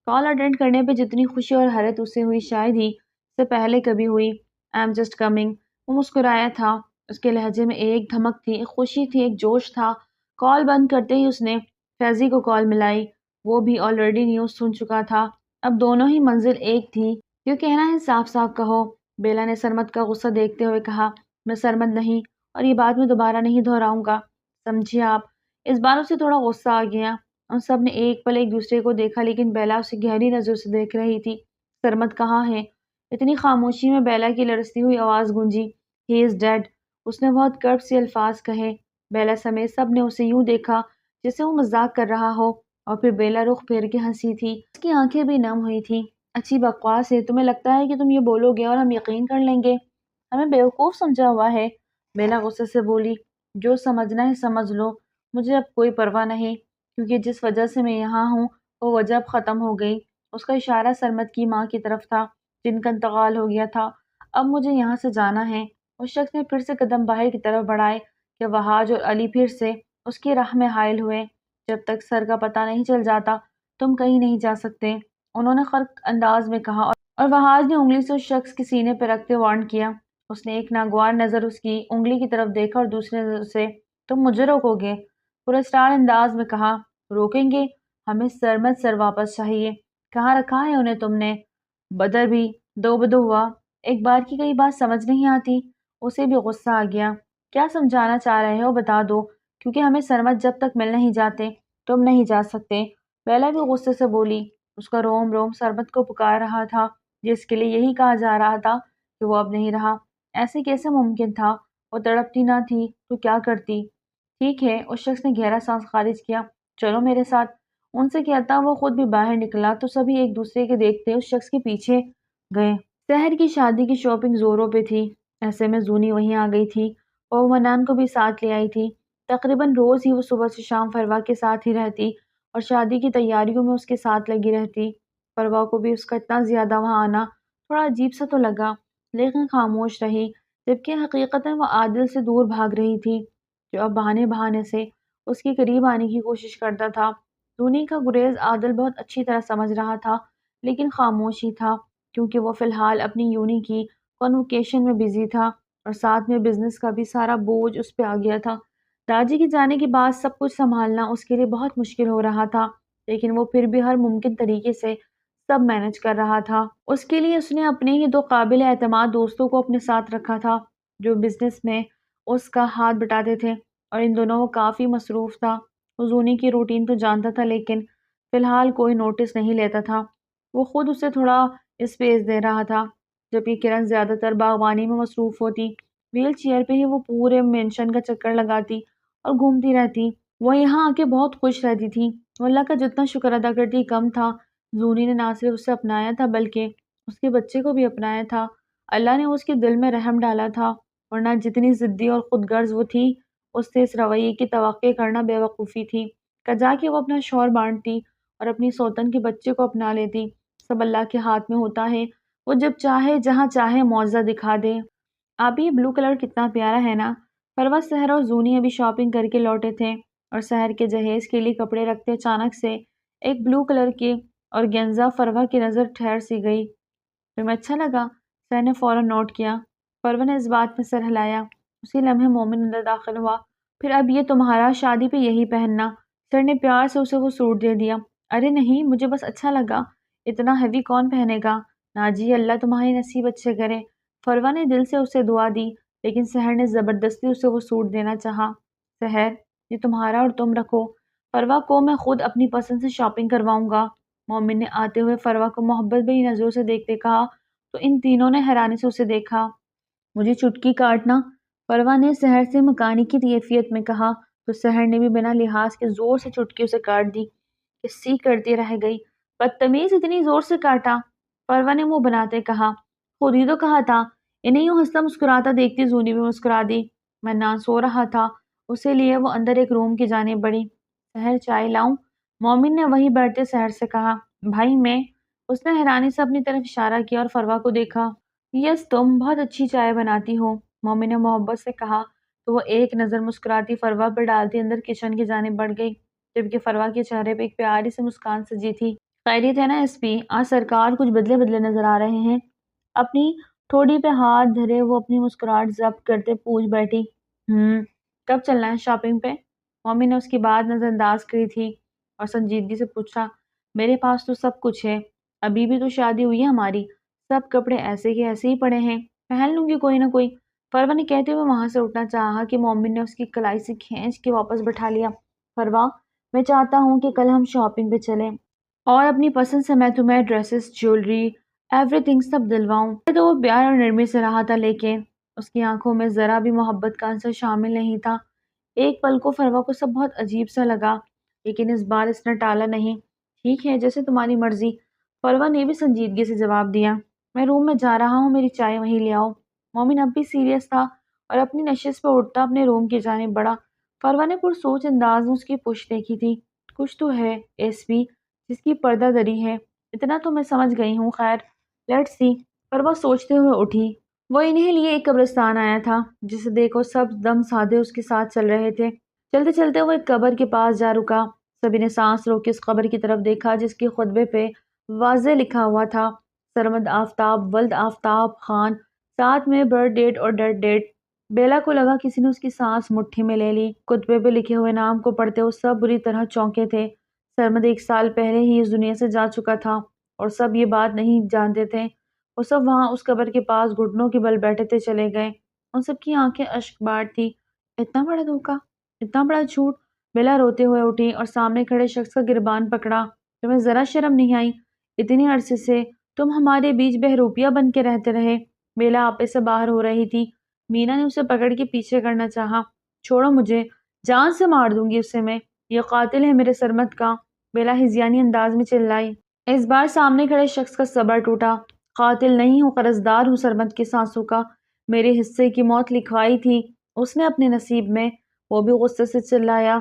کال اٹینڈ کرنے پہ جتنی خوشی اور حیرت اسے ہوئی شاید ہی اس سے پہلے کبھی ہوئی۔ I am just coming. وہ مسکرایا تھا، اس کے لہجے میں ایک دھمک تھی، ایک خوشی تھی، ایک جوش تھا۔ کال بند کرتے ہی اس نے فیضی کو کال ملائی۔ وہ بھی آلریڈی نیوز سن چکا تھا، اب دونوں ہی منزل ایک تھی۔ کیوں کہنا ہے صاف صاف کہو۔ بیلا نے سرمد کا غصہ دیکھتے ہوئے کہا، میں سرمد نہیں، اور یہ بات میں دوبارہ نہیں دہراؤں گا، سمجھے آپ؟ اس بار اسے تھوڑا غصہ آ گیا۔ ان سب نے ایک پل ایک دوسرے کو دیکھا لیکن بیلا اسے گہری نظر سے دیکھ رہی تھی۔ سرمد کہاں ہے؟ اتنی خاموشی میں بیلا کی لرزتی ہوئی آواز گونجی، ہی از ڈیڈ۔ اس نے بہت کرب سے الفاظ کہے۔ بیلا سمیت سب نے اسے یوں دیکھا جیسے وہ مذاق کر رہا ہو، اور پھر بیلا رخ پھیر کے ہنسی تھی، اس کی آنکھیں بھی نم ہوئی تھی۔ اچھی بکواس ہے، تمہیں لگتا ہے کہ تم یہ بولو گے اور ہم یقین کر لیں گے؟ ہمیں بیوقوف سمجھا ہوا ہے، بیلا غصے سے بولی۔ جو سمجھنا ہے سمجھ لو، مجھے اب کوئی پرواہ نہیں، کیونکہ جس وجہ سے میں یہاں ہوں وہ وجہ اب ختم ہو گئی۔ اس کا اشارہ سرمد کی ماں کی طرف تھا جن کا انتقال ہو گیا تھا۔ اب مجھے یہاں سے جانا ہے۔ اس شخص نے پھر سے قدم باہر کی طرف بڑھائے کہ وہاج اور علی پھر سے اس کی راہ میں حائل ہوئے۔ جب تک سر کا پتہ نہیں چل جاتا تم کہیں نہیں جا سکتے، انہوں نے خرق انداز میں کہا، اور وہاج نے انگلی سے اس شخص کے سینے پہ رکھتے وارن کیا۔ اس نے ایک ناگوار نظر اس کی انگلی کی طرف دیکھا اور دوسری نظر سے تم مجھے روکو گے؟ پراسرار انداز میں کہا، روکیں گے؟ ہمیں سرمد سر واپس چاہیے۔ کہاں رکھا ہے انہیں تم نے؟ بدر بھی دو بدو ہوا، ایک بار کی کئی بات سمجھ نہیں آتی۔ اسے بھی غصہ آ گیا۔ کیا سمجھانا چاہ رہے ہو بتا دو، کیونکہ ہمیں سرمد جب تک مل نہیں جاتے تم نہیں جا سکتے۔ بیلا بھی غصے سے بولی۔ اس کا روم روم سرمد کو پکار رہا تھا، جس کے لیے یہی کہا جا رہا تھا کہ وہ اب نہیں رہا۔ ایسے کیسے ممکن تھا؟ وہ تڑپتی نہ تھی تو کیا کرتی؟ ٹھیک ہے، اس شخص نے گہرا سانس خارج کیا۔ چلو میرے ساتھ۔ ان سے کہتا وہ خود بھی باہر نکلا تو سبھی ایک دوسرے کے دیکھتے اس شخص کے پیچھے گئے۔ سحر کی شادی کی شاپنگ زوروں پہ تھی، ایسے میں زونی وہیں آ گئی تھی اور منان کو بھی ساتھ لے آئی تھی۔ تقریباً روز ہی وہ صبح سے شام فروا کے ساتھ ہی رہتی اور شادی کی تیاریوں میں اس کے ساتھ لگی رہتی۔ فروا کو بھی اس کا اتنا زیادہ وہاں آنا تھوڑا عجیب سا تو لگا، لیکن خاموش رہی، جبکہ حقیقتاً وہ عادل سے دور بھاگ رہی تھی، جو اب بہانے بہانے سے اس کے قریب آنے کی کوشش کرتا تھا۔ دھونی کا گریز عادل بہت اچھی طرح سمجھ رہا تھا، لیکن خاموش ہی تھا، کیونکہ وہ فی الحال اپنی یونی کی کنوکیشن میں بزی تھا اور ساتھ میں بزنس کا بھی سارا بوجھ اس پہ آ گیا تھا۔ راجی کے جانے کے بعد سب کچھ سنبھالنا اس کے لیے بہت مشکل ہو رہا تھا، لیکن وہ پھر بھی ہر ممکن طریقے سے سب مینج کر رہا تھا۔ اس کے لیے اس نے اپنے ہی دو قابل اعتماد دوستوں کو اپنے ساتھ رکھا تھا، جو بزنس میں اس کا ہاتھ بٹاتے تھے، اور ان دونوں وہ کافی مصروف تھا۔ وہ زونی کی روٹین تو جانتا تھا، لیکن فی الحال کوئی نوٹس نہیں لیتا تھا۔ وہ خود اسے تھوڑا اسپیس دے رہا تھا، جبکہ کرن زیادہ تر باغبانی میں مصروف ہوتی۔ ویل چیئر پہ ہی وہ پورے مینشن کا چکر لگاتی اور گھومتی رہتی۔ وہ یہاں آ کے بہت خوش رہتی تھی۔ وہ اللہ کا جتنا شکر ادا کرتی کم تھا۔ زونی نے نہ صرف اسے اپنایا تھا بلکہ اس کے بچے کو بھی اپنایا تھا۔ اللہ نے اس کے دل میں رحم ڈالا تھا، ورنہ جتنی ضدی اور خود غرض وہ تھی، اس سے اس رویے کی توقع کرنا بے وقوفی تھی۔ کجا کہ وہ اپنا شوہر بانٹتی اور اپنی سوتن کے بچے کو اپنا لیتی۔ سب اللہ کے ہاتھ میں ہوتا ہے، وہ جب چاہے جہاں چاہے معجزہ دکھا دے۔ اب یہ بلو کلر کتنا پیارا ہے نا؟ فروا، سحر اور زونی ابھی شاپنگ کر کے لوٹے تھے اور سحر کے جہیز کے لیے کپڑے رکھتے اچانک سے ایک بلو کلر کے اور گینزا فروا کی نظر ٹھہر سی گئی۔ تمہیں اچھا لگا؟ سحر نے فوراً نوٹ کیا۔ فروا نے اس بات میں سر ہلایا۔ اسی لمحے مومن اندر داخل ہوا۔ پھر اب یہ تمہارا شادی پہ یہی پہننا؟ سر نے پیار سے اسے وہ سوٹ دے دیا۔ ارے نہیں، مجھے بس اچھا لگا، اتنا ہیوی کون پہنے گا؟ ناجی، اللہ تمہاری نصیب اچھے کرے۔ فروا نے دل سے اسے دعا دی، لیکن سحر نے زبردستی اسے وہ سوٹ دینا چاہا۔ سحر، یہ تمہارا اور تم رکھو، فروا کو میں خود اپنی پسند سے شاپنگ کرواؤں گا۔ مومن نے آتے ہوئے فروا کو محبت بھری نظروں سے دیکھتے کہا تو ان تینوں نے حیرانی سے اسے دیکھا۔ مجھے چٹکی کاٹنا؟ فروا نے سحر سے مکانی کی کیفیت میں کہا تو سحر نے بھی بنا لحاظ کے زور سے چٹکی اسے کاٹ دی۔ کسی کرتی رہ گئی، بدتمیز، اتنی زور سے کاٹا؟ فروا نے منہ بناتے کہا، خود ہی تو کہا تھا۔ انہیں یوں ہنستا مسکراتا دیکھتی زونی بھی مسکرا دی۔ منان سو رہا تھا، اسے لیے وہ اندر ایک روم کی جانب بڑھی۔ سحر، چائے لاؤں؟ مومن نے وہیں بیٹھتے سحر سے کہا۔ بھائی میں؟ اس نے حیرانی سے اپنی طرف اشارہ کیا اور فروا کو دیکھا۔ یس، تم بہت اچھی چائے بناتی ہو، مومن نے محبت سے کہا تو وہ ایک نظر مسکراتی فروا پر ڈالتی اندر کچن کی جانب بڑھ گئی، جبکہ فروا کے چہرے پہ ایک پیاری سی مسکان سجی تھی۔ خیریت ہے نا ایس پی؟ آج سرکار کچھ بدلے بدلے نظر آ رہے ہیں۔ اپنی تھوڑی پہ ہاتھ دھرے وہ اپنی مسکراہٹ ضبط کرتے پوچھ بیٹھی۔ کب چلنا ہے شاپنگ پہ؟ مومن نے اس کی بات نظر انداز کری تھی اور سنجیدگی سے پوچھا۔ میرے پاس تو سب کچھ ہے، ابھی بھی تو شادی ہوئی ہے ہماری، سب کپڑے ایسے کے ایسے ہی پڑے ہیں، پہن لوں گی کوئی نہ کوئی۔ فروا نے کہتے ہوئے وہاں سے اٹھنا چاہا کہ مومن نے اس کی کلائی سے کھینچ کے واپس بٹھا لیا۔ فروا، میں چاہتا ہوں کہ کل ہم شاپنگ پہ چلیں اور اپنی پسند سے میں تمہیں ڈریسز، جیولری، ایوری تھنگ سب دلواؤں۔ تو وہ پیار اور نرمی سے رہا تھا، لیکن اس کی آنکھوں میں ذرا بھی محبت کا عنصر شامل نہیں تھا۔ ایک پل کو فروا کو سب بہت عجیب سا لگا، لیکن اس بار اس نے ٹالا نہیں۔ ٹھیک ہے، جیسے تمہاری مرضی، فروا نے بھی سنجیدگی سے جواب دیا۔ میں روم میں جا رہا ہوں، میری چائے وہیں لے آؤ۔ مومن اب بھی سیریس تھا اور اپنی نشست پہ اٹھتا اپنے روم کی جانب بڑھا۔ فروا نے پرسوچ انداز میں اس کی پشت دیکھی تھی۔ کچھ تو ہے ایس پی جس کی پردہ دری ہے، اتنا تو میں سمجھ گئی ہوں۔ خیر، لیٹس سی۔ فروا سوچتے ہوئے اٹھی۔ وہ انہیں لیے ایک قبرستان آیا تھا، جسے دیکھو سب دم سادے اس کے ساتھ چل رہے تھے۔ چلتے چلتے وہ ایک قبر کے پاس جا رکا۔ سبھی نے سانس روک کے اس قبر کی طرف دیکھا جس کے خطبے پہ واضح لکھا ہوا تھا، سرمد آفتاب ولد آفتاب خان، ساتھ میں برتھ ڈیٹ اور ڈیتھ ڈیٹ۔ بیلا کو لگا کسی نے اس کی سانس مٹھی میں لے لی۔ خطبے پہ لکھے ہوئے نام کو پڑھتے وہ سب بری طرح چونکے تھے۔ سرمد 1 سال پہلے ہی اس دنیا سے جا چکا تھا اور سب یہ بات نہیں جانتے تھے۔ وہ سب وہاں اس قبر کے پاس گھٹنوں کے بل بیٹھے تھے چلے گئے۔ ان سب کی آنکھیں اشک بار تھی۔ اتنا بڑا دھوکا، اتنا بڑا جھوٹ! بیلا روتے ہوئے اٹھی اور سامنے کھڑے شخص کا گربان پکڑا۔ تمہیں ذرا شرم نہیں آئی؟ اتنے عرصے سے تم ہمارے بیچ بہروپیہ بن کے رہتے رہے۔ بیلا آپے سے باہر ہو رہی تھی۔ مینا نے اسے پکڑ کے پیچھے کرنا چاہا۔ چھوڑو مجھے، جان سے مار دوں گی اسے میں، یہ قاتل ہے میرے سرمد کا، بیلا ہذیانی انداز میں چلائی۔ اس بار سامنے کھڑے شخص کا صبر ٹوٹا۔ قاتل نہیں ہوں، قرضدار ہوں سرمد کے سانسوں کا، میرے حصے کی موت لکھوائی تھی اس نے اپنے نصیب میں۔ وہ بھی غصے سے چلایا،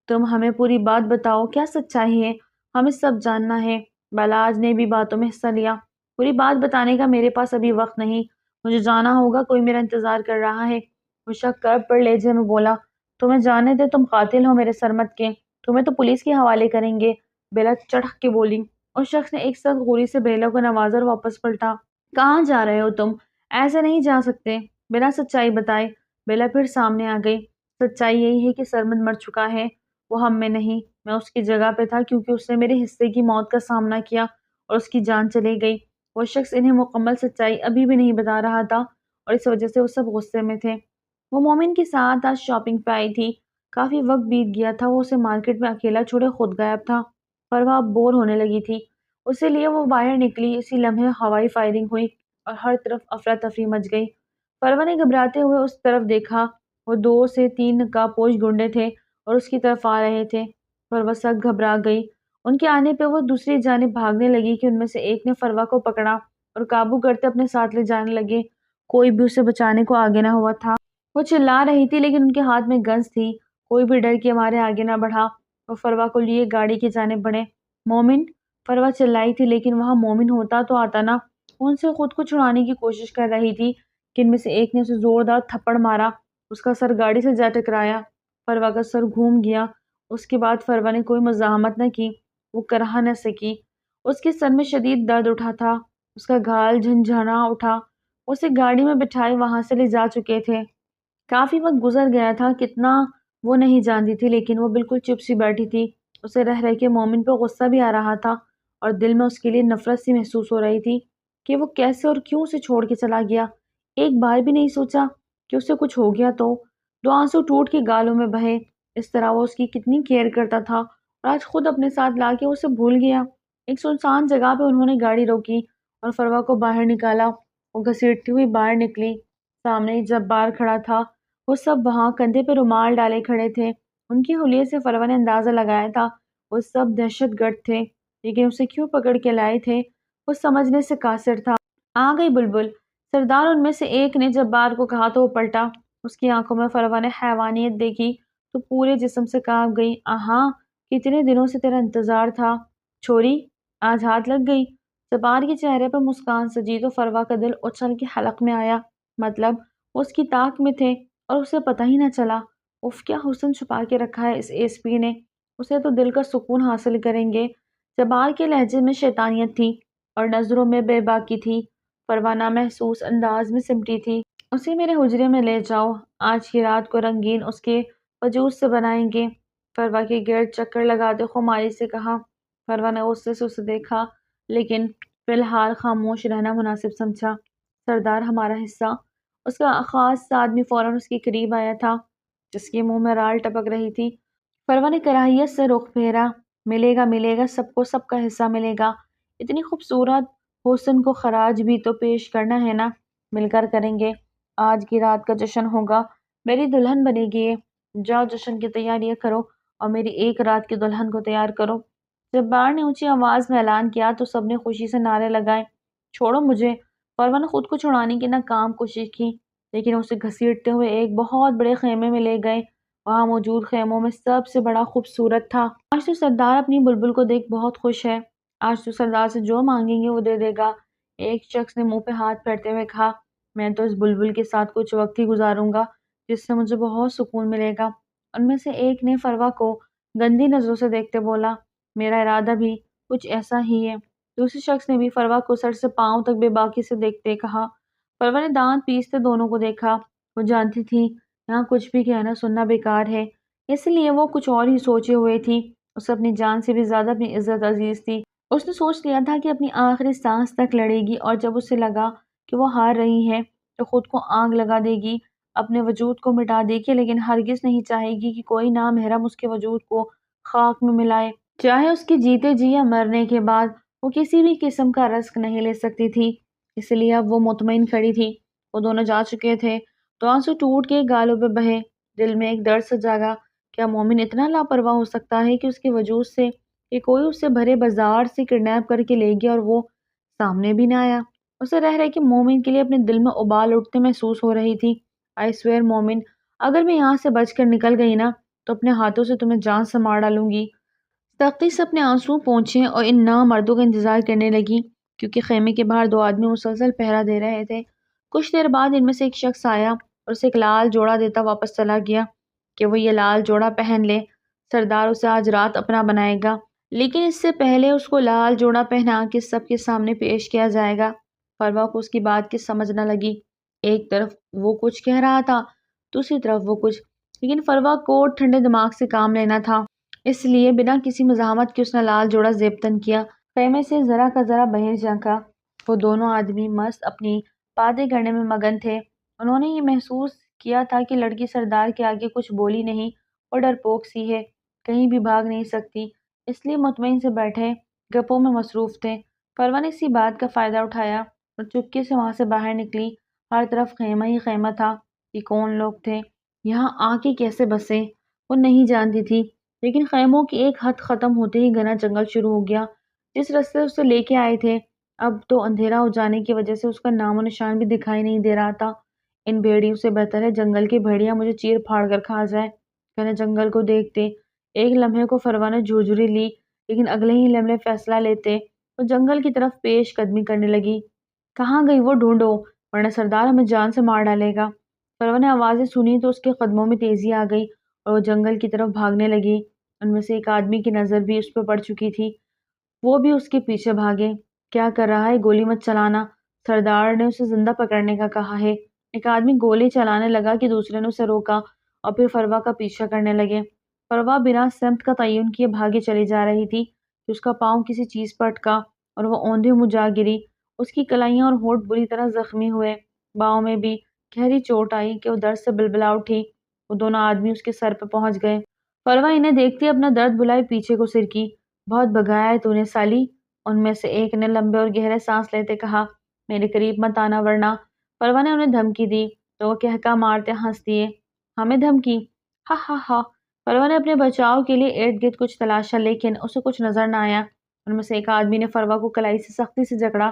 تم ہمیں پوری بات بتاؤ، کیا سچائی ہے؟ ہمیں سب جاننا ہے۔ بالاج نے بھی باتوں میں حصہ لیا۔ پوری بات بتانے کا میرے پاس ابھی وقت نہیں، مجھے جانا ہوگا، کوئی میرا انتظار کر رہا ہے۔ وہ شک کرب پر لہجے میں بولا، تمہیں جانے دے، تم قاتل ہو میرے سرمد کے، تمہیں تو پولیس کے حوالے کریں گے، بیلا چڑھ کے بولی۔ اس شخص نے ایک سخت غوری سے بیلا کو نوازا اور واپس پلٹا۔ کہاں جا رہے ہو تم؟ ایسے نہیں جا سکتے، بنا سچائی بتائے۔ بیلا پھر سامنے آ گئی۔ سچائی یہی ہے کہ سرمد مر چکا ہے، وہ ہم میں نہیں، میں اس کی جگہ پہ تھا کیونکہ اس نے میرے حصے کی موت کا سامنا کیا اور اس کی جان چلی گئی۔ وہ شخص انہیں مکمل سچائی ابھی بھی نہیں بتا رہا تھا اور اس وجہ سے وہ سب غصے میں تھے۔ وہ مومن کے ساتھ آج شاپنگ پہ آئی تھی، کافی وقت بیت گیا تھا، وہ اسے مارکیٹ میں اکیلا چھوڑے خود غائب تھا، پر وہ اب بور ہونے لگی تھی، اسی لیے وہ باہر نکلی۔ اسی لمحے ہوائی فائرنگ ہوئی اور ہر طرف افراتفری مچ گئی۔ پروا نے گھبراتے ہوئے اس طرف دیکھا، وہ 2 سے 3 نقاب پوش گنڈے تھے اور اس کی طرف آ رہے تھے۔ پروا سخت گھبرا گئی، ان کے آنے پہ وہ دوسری جانب بھاگنے لگی کہ ان میں سے ایک نے فروا کو پکڑا اور قابو کرتے اپنے ساتھ لے جانے لگے۔ کوئی بھی اسے بچانے کو آگے نہ ہوا تھا۔ وہ چلا رہی تھی لیکن ان کے ہاتھ میں گنز تھی، کوئی بھی ڈر کے مارے آگے نہ بڑھا۔ وہ فروا کو لیے گاڑی کی جانب بڑھے۔ مومن! فروا چلائی تھی لیکن وہاں مومن ہوتا تو آتا نہ۔ وہ ان سے خود کو چھڑانے کی کوشش کر رہی تھی کہ ان میں سے ایک نے اسے زوردار تھپڑ مارا، اس کا سر گاڑی سے جا ٹکرایا، فروا کا سر گھوم گیا۔ اس کے بعد فروا نے کوئی مزاحمت نہ کی، وہ کرہ نہ سکی، اس کے سر میں شدید درد اٹھا تھا، اس کا گال جھنجھنا اٹھا۔ اسے گاڑی میں بٹھائے وہاں سے لے جا چکے تھے۔ کافی وقت گزر گیا تھا، کتنا وہ نہیں جانتی تھی، لیکن وہ بالکل چپ سی بیٹھی تھی۔ اسے رہ رہ کے مومن پہ غصہ بھی آ رہا تھا اور دل میں اس کے لیے نفرت سی محسوس ہو رہی تھی کہ وہ کیسے اور کیوں اسے چھوڑ کے چلا گیا۔ ایک بار بھی نہیں سوچا کہ اسے کچھ ہو گیا تو۔ 2 آنسو ٹوٹ کے گالوں میں بہے۔ اس طرح وہ اس کی کتنی کیئر کرتا تھا اور آج خود اپنے ساتھ لا کے اسے بھول گیا۔ ایک سنسان جگہ پہ انہوں نے گاڑی روکی اور فروا کو باہر نکالا۔ وہ گھسیٹتی ہوئی باہر نکلی۔ سامنے جبار کھڑا تھا، وہ سب وہاں کندھے پہ رومال ڈالے کھڑے تھے۔ ان کے حلیے سے فروا نے اندازہ لگایا تھا وہ سب دہشت گرد تھے، لیکن اسے کیوں پکڑ کے لائے تھے وہ سمجھنے سے قاصر تھا۔ آ گئی بلبل، سردار ان میں سے ایک نے جبار کو کہا تو وہ پلٹا۔ اس کی آنکھوں میں فروا نے حیوانیت دیکھی تو پورے جسم سے کانپ گئی۔ آہاں، کتنے دنوں سے تیرا انتظار تھا چھوری، آج ہاتھ لگ گئی۔ جبار کے چہرے پر مسکان سجی تو فروا کا دل اچھل کے حلق میں آیا، مطلب وہ اس کی طاق میں تھے اور اسے پتہ ہی نہ چلا۔ اف، کیا حسن چھپا کے رکھا ہے اس ایس پی نے، اسے تو دل کا سکون حاصل کریں گے۔ جبار کے لہجے میں شیطانیت تھی اور نظروں میں بے باکی تھی۔ فروا نامحسوس انداز میں سمٹی تھی۔ اسے میرے حجرے میں لے جاؤ، آج کی رات کو رنگین اس کے وجود سے بنائیں گے، فروا کے گرد چکر لگاتے خماری سے کہا۔ فروا نے غصے سے اسے دیکھا لیکن فی الحال خاموش رہنا مناسب سمجھا۔ سردار، ہمارا حصہ؟ اس کا خاص آدمی فوراً اس کے قریب آیا تھا جس کے منہ میں رال ٹپک رہی تھی۔ فروا نے کراہیت سے رخ پھیرا۔ ملے گا ملے گا، سب کو سب کا حصہ ملے گا، اتنی خوبصورت حسن کو خراج بھی تو پیش کرنا ہے نا، مل کر کریں گے، آج کی رات کا جشن ہوگا، میری دلہن بنے گی یہ، جاؤ جشن کی تیاریاں کرو اور میری ایک رات کی دلہن کو تیار کرو۔ جبار نے اونچی آواز میں اعلان کیا تو سب نے خوشی سے نعرے لگائے۔ چھوڑو مجھے، فروا نے خود کو چھڑانے کی ناکام کوشش کی لیکن اسے گھسیٹتے ہوئے ایک بہت بڑے خیمے میں لے گئے۔ وہاں موجود خیموں میں سب سے بڑا خوبصورت تھا۔ آج تو سردار اپنی بلبل کو دیکھ بہت خوش ہے، آج تو سردار سے جو مانگیں گے وہ دے دے گا، ایک شخص نے منہ پہ ہاتھ پھیرتے ہوئے کہا۔ میں تو اس بلبل کے ساتھ کچھ وقت ہی گزاروں گا جس سے مجھے بہت سکون ملے گا۔ ان میں سے ایک نے فروا کو گندی نظروں سے دیکھتے بولا، میرا ارادہ بھی کچھ ایسا ہی ہے۔ دوسرے شخص نے بھی فروا کو سر سے پاؤں تک بے باکی سے دیکھتے کہا۔ فروا نے دانت پیستے دونوں کو دیکھا، وہ جانتی تھی یہاں کچھ بھی کہنا سننا بیکار ہے، اس لیے وہ کچھ اور ہی سوچے ہوئے تھی۔ اسے اپنی جان سے بھی زیادہ اپنی عزت عزیز تھی۔ اس نے سوچ لیا تھا کہ اپنی آخری سانس تک لڑے گی اور جب اسے لگا کہ وہ ہار رہی ہے تو خود کو آگ لگا دے گی۔ اپنے وجود کو مٹا دے گی، لیکن ہرگز نہیں چاہے گی کہ کوئی نامحرم اس کے وجود کو خاک میں ملائے۔ چاہے اس کے جیتے جی یا مرنے کے بعد وہ کسی بھی قسم کا رزق نہیں لے سکتی تھی، اس لیے اب وہ مطمئن کھڑی تھی۔ وہ دونوں جا چکے تھے تو آنسو ٹوٹ کے گالوں پہ بہے۔ دل میں ایک درد سا جاگا، کیا مومن اتنا لاپرواہ ہو سکتا ہے کہ اس کے وجود سے کہ کوئی اسے بھرے بازار سے کڈنیپ کر کے لے گیا اور وہ سامنے بھی نہ آیا؟ اسے رہ رہ کے مومن کے لیے اپنے دل میں ابال اٹھتے محسوس ہو رہی تھی۔ آئی سویئر مومن، اگر میں یہاں سے بچ کر نکل گئی نا تو اپنے ہاتھوں سے تمہیں جان سے مار ڈالوں گی۔ سختی سے اپنے آنسو پونچھے اور ان نامردوں کا انتظار کرنے لگی، کیونکہ خیمے کے باہر دو آدمی مسلسل پہرا دے رہے تھے۔ کچھ دیر بعد ان میں سے ایک شخص آیا اور اسے ایک لال جوڑا دیتا واپس چلا گیا کہ وہ یہ لال جوڑا پہن لے، سردار اسے آج رات اپنا بنائے گا، لیکن اس سے پہلے اس کو لال جوڑا پہنا کے سب کے سامنے پیش کیا جائے گا۔ فروا کو اس کی بات کی سمجھ نہ لگی۔ ایک طرف وہ کچھ کہہ رہا تھا، دوسری طرف وہ کچھ، لیکن فروا کو ٹھنڈے دماغ سے کام لینا تھا، اس لیے بنا کسی مزاحمت کے اس نے لال جوڑا زیب تن کیا۔ خیمے سے ذرا کا ذرا باہر جھانکا۔ وہ دونوں آدمی مست اپنی باتیں کرنے میں مگن تھے۔ انہوں نے یہ محسوس کیا تھا کہ لڑکی سردار کے آگے کچھ بولی نہیں اور ڈرپوک سی ہے، کہیں بھی بھاگ نہیں سکتی، اس لیے مطمئن سے بیٹھے گپوں میں مصروف تھے۔ فروا نے اسی بات کا فائدہ اٹھایا اور چپکے سے وہاں سے باہر نکلی۔ ہر طرف خیمہ ہی خیمہ تھا۔ یہ کون لوگ تھے؟ یہاں آ کے کیسے بسے؟ وہ نہیں جانتی تھی، لیکن خیموں کی ایک حد ختم ہوتے ہی گھنا جنگل شروع ہو گیا۔ جس رستے اسے لے کے آئے تھے اب تو اندھیرا ہو جانے کی وجہ سے اس کا نام و نشان بھی دکھائی نہیں دے رہا تھا۔ ان بھیڑیوں سے بہتر ہے جنگل کی بھیڑیا مجھے چیر پھاڑ کر کھا جائے۔ گھنے جنگل کو دیکھتے ایک لمحے کو فروا نے جھرجھری لی، لیکن اگلے ہی لمحے فیصلہ لیتے وہ جنگل کی طرف پیش قدمی کرنے لگی۔ کہاں گئی وہ؟ ڈھونڈو، ورنہ سردار ہمیں جان سے مار ڈالے گا۔ فروا نے آوازیں سنی تو اس کے قدموں میں تیزی آ گئی اور وہ جنگل کی طرف بھاگنے لگی۔ ان میں سے ایک آدمی کی نظر بھی اس پہ پڑ چکی تھی، وہ بھی اس کے پیچھے بھاگے۔ کیا کر رہا ہے؟ گولی مت چلانا، سردار نے اسے زندہ پکڑنے کا کہا ہے۔ ایک آدمی گولی چلانے لگا کہ دوسرے نے اسے روکا اور پھر فروا کا پیچھا کرنے لگے۔ فروا بنا سمت کا تعین کیے بھاگے چلی جا رہی تھی کہ اس کا پاؤں کسی چیز پر اٹکا اور وہ اوندھے منہ جا گری۔ اس کی کلائیاں اور ہونٹ بری طرح زخمی ہوئے، باؤں میں بھی گہری چوٹ آئی کہ وہ درد سے بلبلا اٹھی۔ وہ دونوں آدمی اس کے سر پہ پہنچ گئے۔ فروا انہیں دیکھتے اپنا درد بھلائے پیچھے کو سرکی۔ بہت بھگایا ہے تو نے سالی، ان میں سے ایک نے لمبے اور گہرے سانس لیتے کہا۔ میرے قریب مت آنا ورنہ۔ فروا نے انہیں دھمکی دی تو وہ کہکا مارتے ہنس دیے۔ ہمیں دھمکی؟ ہا ہا ہا۔ فروا نے اپنے بچاؤ کے لیے ارد گرد کچھ تلاشا، لیکن اسے کچھ نظر نہ آیا۔ ان میں سے ایک آدمی نے فروا کو کلائی سے سختی سے جکڑا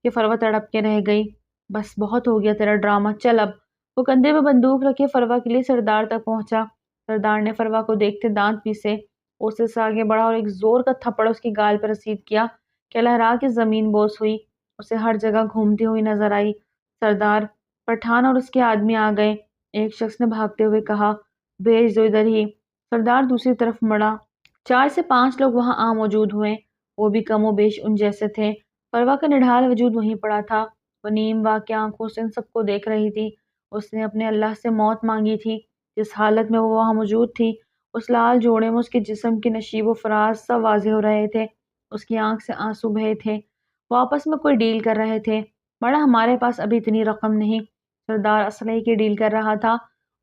کہ فروا تڑپ کے رہ گئی۔ بس بہت ہو گیا تیرا ڈرامہ، چل اب۔ وہ کندھے پہ بندوق رکھے فروا کے لیے سردار تک پہنچا۔ سردار نے فروا کو دیکھتے دانت پیسے، اسے سے آگے بڑھا اور ایک زور کا تھپڑ اس کی گال پر رسید کیا کہ لہرا کے زمین بوس ہوئی۔ اسے ہر جگہ گھومتی ہوئی نظر آئی۔ سردار، پٹھان اور اس کے آدمی آ گئے، ایک شخص نے بھاگتے ہوئے کہا۔ بھیج دو ادھر ہی۔ سردار دوسری طرف مڑا۔ 4 سے 5 لوگ وہاں آ موجود ہوئے، وہ بھی کم و بیش ان جیسے تھے۔ فروا کا نڈھال وجود وہیں پڑا تھا۔ وہ نیم واقع آنکھوں سے ان سب کو دیکھ رہی تھی۔ اس نے اپنے اللہ سے موت مانگی تھی۔ جس حالت میں وہ وہاں موجود تھی، اس لال جوڑے میں اس کے جسم کے نشیب و فراز سب واضح ہو رہے تھے۔ اس کی آنکھ سے آنسو بہے تھے۔ وہ آپس میں کوئی ڈیل کر رہے تھے۔ بڑا ہمارے پاس ابھی اتنی رقم نہیں۔ سردار اسلحے کی ڈیل کر رہا تھا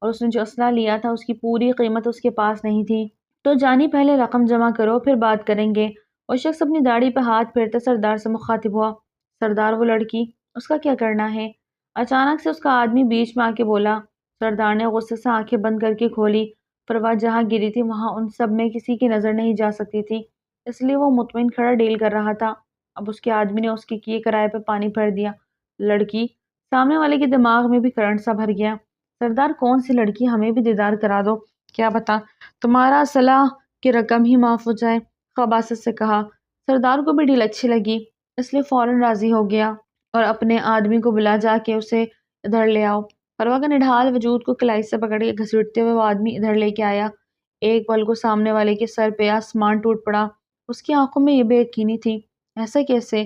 اور اس نے جو اسلحہ لیا تھا اس کی پوری قیمت اس کے پاس نہیں تھی۔ تو جانی پہلے رقم جمع کرو پھر بات کریں گے۔ وہ شخص اپنی داڑھی پہ ہاتھ پھیرتے سردار سے مخاطب ہوا۔ سردار، وہ لڑکی، اس کا کیا کرنا ہے؟ اچانک سے اس کا آدمی بیچ میں آ کے بولا۔ سردار نے غصے سے آنکھیں بند کر کے کھولی۔ فروا جہاں گری تھی وہاں ان سب میں کسی کی نظر نہیں جا سکتی تھی، اس لیے وہ مطمئن کھڑا ڈیل کر رہا تھا۔ اب اس کے آدمی نے اس کے کیے کرائے پہ پانی پھیر دیا۔ لڑکی؟ سامنے والے کے دماغ میں بھی کرنٹ سا بھر گیا۔ سردار، کون سی لڑکی؟ ہمیں بھی دیدار کرا دو، کیا پتا تمہارا صلاح کی رقم ہی معاف ہو جائے، خباثت سے کہا۔ سردار کو بھی ڈیل اچھی لگی، اس لیے فوراً راضی ہو گیا اور اپنے آدمی کو بلا جا کے اسے ادھر لے آؤ۔ فروا کا نڈھال وجود کو کلائی سے پکڑ کے گھسیٹتے ہوئے وہ آدمی ادھر لے کے آیا۔ ایک پل کو سامنے والے کے سر پہ آسمان ٹوٹ پڑا۔ اس کی آنکھوں میں یہ بے یقینی تھی، ایسا کیسے؟